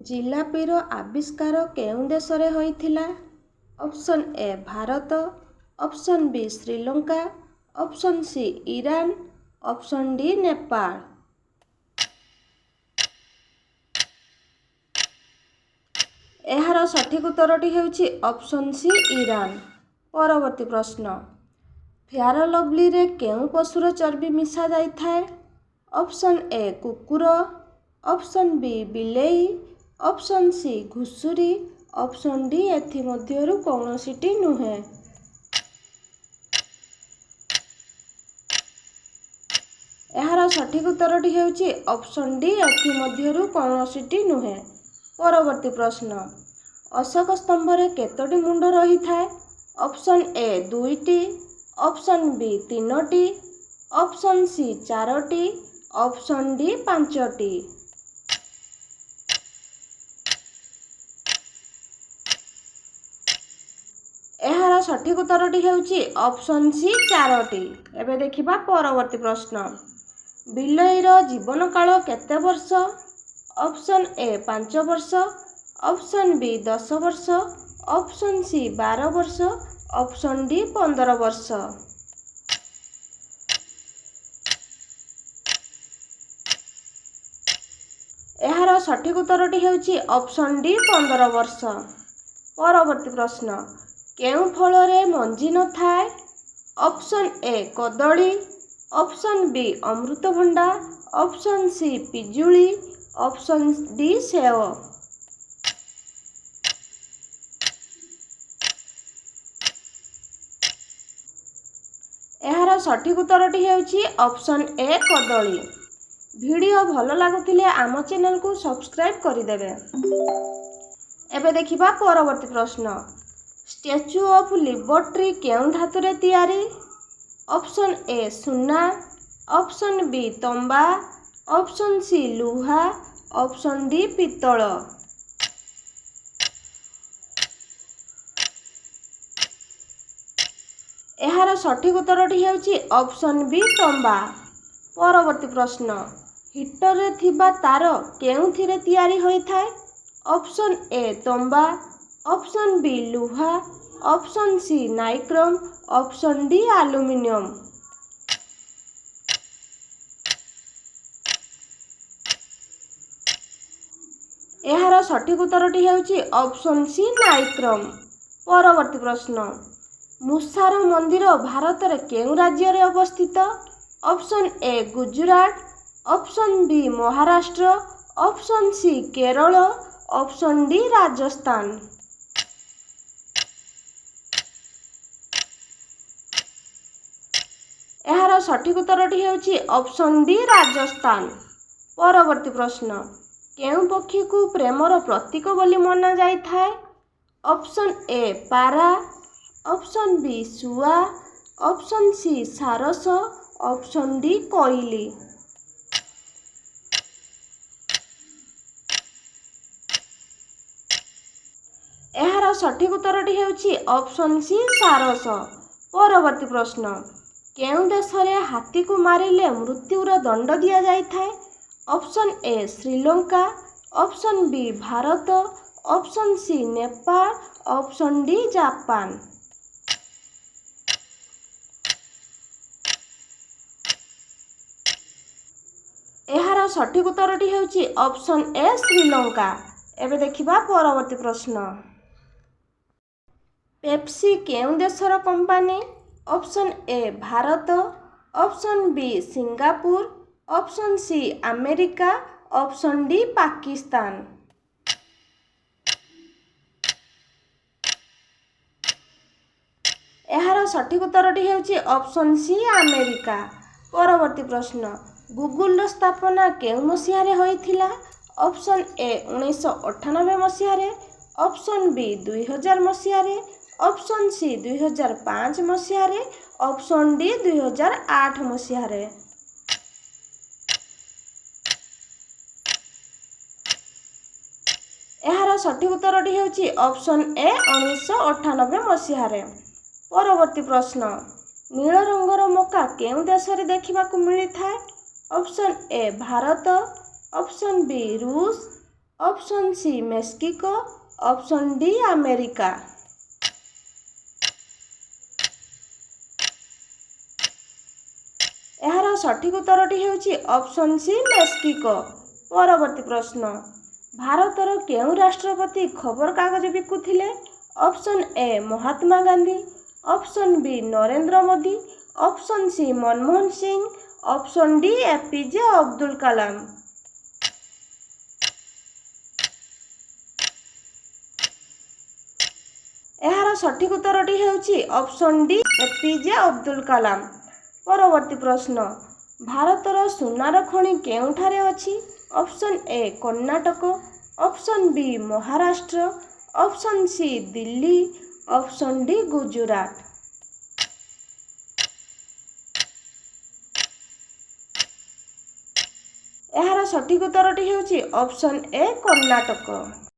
ଜିଲାପିର ଆବିଷ୍କାର କେଉଁ ଦେଶରେ ହୋଇଥିଲା? Option A Bharat, option B Sri Lanka, option C Iran, option D Nepal. ଏହାର ସଠିକ୍ ଉତ୍ତରଟି ହେଉଛି ଅପସନ୍ ସି ଇରାନ। ପରବର୍ତ୍ତୀ ପ୍ରଶ୍ନ, ଫେୟାର ଲଭ୍ଲିରେ କେଉଁ ପଶୁର ଚର୍ବି ମିଶା ଯାଇଥାଏ? ଅପସନ୍ ଏ କୁକୁର, ଅପସନ୍ ବି ବିଲେଇ, ଅପସନ୍ ସି ଘୁଷୁରୀ, ଅପସନ୍ ଡି ଏଥିମଧ୍ୟରୁ କୌଣସିଟି ନୁହେଁ। ଏହାର ସଠିକ୍ ଉତ୍ତରଟି ହେଉଛି ଅପସନ୍ ଡି ଏଥିମଧ୍ୟରୁ କୌଣସିଟି ନୁହେଁ। ପରବର୍ତ୍ତୀ ପ୍ରଶ୍ନ, ଅଶୋକ ସ୍ତମ୍ଭରେ କେତୋଟି ମୁଣ୍ଡ ରହିଥାଏ? ଅପସନ୍ ଏ 2ଟି, ଅପସନ୍ ବି 3ଟି, ଅପସନ୍ ସି 4ଟି, ଅପସନ୍ ଡି 5ଟି। ଏହାର ସଠିକ୍ ଉତ୍ତରଟି ହେଉଛି ଅପସନ୍ ସି 4ଟି। ଏବେ ଦେଖିବା ପରବର୍ତ୍ତୀ ପ୍ରଶ୍ନ, ବିଲେଇର ଜୀବନ କାଳ କେତେ ବର୍ଷ? ଅପସନ୍ ଏ 5 ବର୍ଷ, ଅପସନ୍ ବି 10 ବର୍ଷ, ଅପସନ୍ ସି 12 ବର୍ଷ, ଅପସନ୍ ଡି 15 ବର୍ଷ। ଏହାର ସଠିକ୍ ଉତ୍ତରଟି ହେଉଛି ଅପସନ୍ ଡି 15 ବର୍ଷ। ପରବର୍ତ୍ତୀ ପ୍ରଶ୍ନ, କେଉଁ ଫଳରେ ମଞ୍ଜି ନଥାଏ? ଅପସନ୍ ଏ କଦଳୀ, ଅପସନ୍ ବି ଅମୃତଭଣ୍ଡା, ଅପସନ୍ ସି ପିଜୁଳି, ଅପସନ୍ ଡି ସେଓ। ଏହାର ସଠିକ୍ ଉତ୍ତରଟି ହେଉଛି ଅପସନ୍ ଏ କଦଳୀ। ଭିଡ଼ିଓ ଭଲ ଲାଗୁଥିଲେ ଆମ ଚ୍ୟାନେଲକୁ ସବସ୍କ୍ରାଇବ୍ କରିଦେବେ। ଏବେ ଦେଖିବା ପରବର୍ତ୍ତୀ ପ୍ରଶ୍ନ, ଷ୍ଟାଚ୍ୟୁ ଅଫ୍ ଲିବର୍ଟି କେଉଁ ଧାତୁରେ ତିଆରି? ଅପସନ୍ ଏ ସୁନା, ଅପସନ୍ ବି ତମ୍ବା, ଅପସନ୍ ସି ଲୁହା, ଅପସନ୍ ଡି ପିତ୍ତଳ। ଏହାର ସଠିକ୍ ଉତ୍ତରଟି ହେଉଛି ଅପସନ୍ ବି ତମ୍ବା। ପରବର୍ତ୍ତୀ ପ୍ରଶ୍ନ, ହିଟରରେ ଥିବା ତାର କେଉଁଥିରେ ତିଆରି ହୋଇଥାଏ? ଅପସନ୍ ଏ ତମ୍ବା, ଅପସନ୍ ବି ଲୁହା, option C nichrome, option D aluminium. ଏହାର ସଠିକ୍ ଉତ୍ତରଟି ହେଉଛି ଅପସନ୍ ସି ନାଇକ୍ରୋମ୍। ପରବର୍ତ୍ତୀ ପ୍ରଶ୍ନ, ମୁସାର ମନ୍ଦିର ଭାରତରେ କେଉଁ ରାଜ୍ୟରେ ଅବସ୍ଥିତ? Option A Gujarat, option B Maharashtra, option C Kerala, option D Rajasthan. ଏହାର ସଠିକ୍ ଉତ୍ତରଟି ହେଉଛି ଅପସନ୍ ଡି ରାଜସ୍ଥାନ। ପରବର୍ତ୍ତୀ ପ୍ରଶ୍ନ, କେଉଁ ପକ୍ଷୀକୁ ପ୍ରେମର ପ୍ରତୀକ ବୋଲି ମନାଯାଇଥାଏ? ଅପସନ୍ ଏ ପାରା, ଅପସନ୍ ବି ଶୁଆ, ଅପସନ୍ ସି ସାରସ, ଅପସନ୍ ଡି କୋଇଲି। ଏହାର ସଠିକ୍ ଉତ୍ତରଟି ହେଉଛି ଅପସନ୍ ସି ସାରସ। ପରବର୍ତ୍ତୀ ପ୍ରଶ୍ନ, କେଉଁ ଦେଶରେ ହାତୀକୁ ମାରିଲେ ମୃତ୍ୟୁର ଦଣ୍ଡ ଦିଆଯାଇଥାଏ? Option A Sri Lanka, option B Bharat, option C Nepal, option D Japan. ଏହାର ସଠିକ୍ ଉତ୍ତରଟି ହେଉଛି ଅପସନ୍ ଏ ଶ୍ରୀଲଙ୍କା। ଏବେ ଦେଖିବା ପରବର୍ତ୍ତୀ ପ୍ରଶ୍ନ, ପେପ୍ସି କେଉଁ ଦେଶର company? Option A Bharat, option B Singapore, option C America, option D Pakistan. ଏହାର ସଠିକ୍ ଉତ୍ତରଟି ହେଉଛି ଅପସନ୍ ସି ଆମେରିକା। ପରବର୍ତ୍ତୀ ପ୍ରଶ୍ନ, ଗୁଗୁଲର ସ୍ଥାପନା କେଉଁ ମସିହାରେ ହୋଇଥିଲା? ଅପସନ୍ ଏ 1998 ମସିହାରେ, ଅପସନ୍ ବି 2000 ମସିହାରେ, ଅପସନ୍ ସି 2005 ମସିହାରେ, ଅପସନ୍ ଡି 2008 ମସିହାରେ। ଏହାର ସଠିକ୍ ଉତ୍ତରଟି ହେଉଛି ଅପସନ୍ ଏ 1998 ମସିହାରେ। ପରବର୍ତ୍ତୀ ପ୍ରଶ୍ନ, ନୀଳ ରଙ୍ଗର ମକା କେଉଁ ଦେଶରେ ଦେଖିବାକୁ ମିଳିଥାଏ? Option A Bharat, option B ରୁଷ, option C Mexico, option D America. ଏହାର ସଠିକ୍ ଉତ୍ତରଟି ହେଉଛି ଅପସନ୍ ସି ମେକ୍ସିକୋ। ପରବର୍ତ୍ତୀ ପ୍ରଶ୍ନ, ଭାରତର କେଉଁ ରାଷ୍ଟ୍ରପତି ଖବରକାଗଜ ବିକୁଥିଲେ? Option A Mahatma Gandhi, option B Narendra Modi, option C Manmohan Singh, option D APJ Abdul Kalam. ଏହାର ସଠିକ୍ ଉତ୍ତରଟି ହେଉଛି option D APJ Abdul Kalam. ପରବର୍ତ୍ତୀ ପ୍ରଶ୍ନ, ଭାରତର ସୁନାର ଖଣି କେଉଁଠାରେ ଅଛି? Option A Karnataka, option B Maharashtra, option C Delhi, option D Gujarat. ଏହାର ସଠିକ୍ ଉତ୍ତରଟି ହେଉଛି ଅପସନ୍ ଏ କର୍ଣ୍ଣାଟକ।